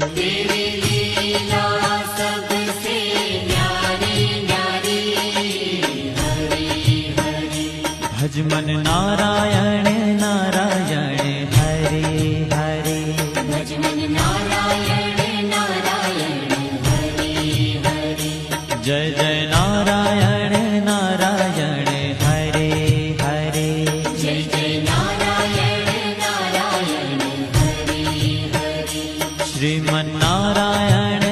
तेरी लीला सबसे न्यारी न्यारी। हरि हरि भज मन नारायण नारायण हरे हरे। भज मन नारायण नारायण हरि हरि। जय जय नारायण नारायण हरे हरे। जय जय नारायण नारायण हरि हरि। श्रीमन नारायण